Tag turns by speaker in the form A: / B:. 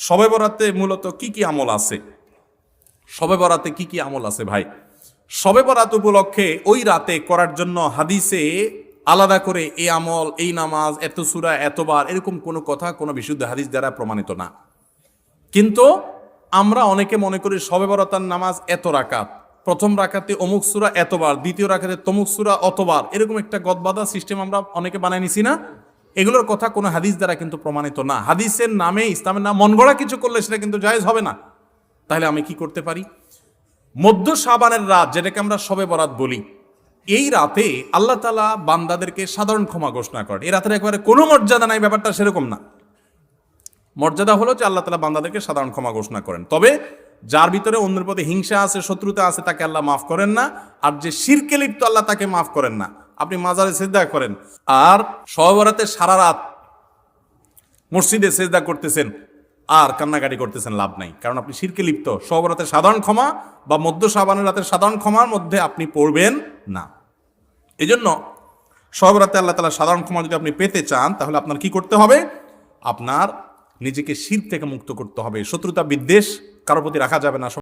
A: শবে বরাতে মূলত কি কি আমল আছে? শবে বরাতে কি কি আমল আছে ভাই? শবে বরাত উপলক্ষে ওই রাতে করার জন্য হাদিসে আলাদা করে এই আমল, এই নামাজ, এত সূরা, এতবার, এরকম কোনো কথা কোনো বিশুদ্ধ হাদিস দ্বারা প্রমাণিত না। কিন্তু আমরা অনেকে মনে করি শবে বরাতের নামাজ এত রাকাত, প্রথম রাকাতে অমুক সূরা এতবার, দ্বিতীয় রাকাতে তমুক সূরা অতবার, এরকম একটা গদবাদা সিস্টেম আমরা অনেকে বানায় নিছি না? এগুলোর কথা কোনো হাদিস দ্বারা কিন্তু প্রমাণিত না। হাদিসের নামে, ইসলামের নাম মন গড়া কিছু করলে সেটা কিন্তু জায়েজ হবে না। তাহলে আমি কি করতে পারি? মধ্য শাবানের রাত, যেটাকে আমরা শবে বরাত বলি, এই রাতে আল্লাহ তাআলা বান্দাদেরকে সাধারণ ক্ষমা ঘোষণা করেন। এই রাতের একেবারে কোনো মর্যাদা নাই, ব্যাপারটা সেরকম না। মর্যাদা হলো যে আল্লাহ তাআলা বান্দাদেরকে সাধারণ ক্ষমা ঘোষণা করেন। তবে যার ভিতরে অন্যের প্রতি হিংসা আছে, শত্রুতা আছে, তাকে আল্লাহ মাফ করেন না। আর যে শিরকে লিপ্ত, আল্লাহ তাকে মাফ করেন না। আপনি মাজারে সিজদা করেন আর শবে বরাতে সারা রাত মসজিদে সিজদা করতেছেন আর কান্নাকাটি করতেছেন, লাভ নাই, কারণ আপনি শিরকে লিপ্ত। শবে বরাতের সাধারণ ক্ষমা বা মধ্য শাবানের রাতের সাধারণ ক্ষমার মধ্যে আপনি পড়বেন না। এই জন্য শবে বরাতে আল্লাহ তাআলা সাধারণ ক্ষমা যদি আপনি পেতে চান, তাহলে আপনার কি করতে হবে? আপনার নিজেকে শিরক থেকে মুক্ত করতে হবে। শত্রুতা বিদ্বেষ কারোর প্রতি রাখা যাবে না।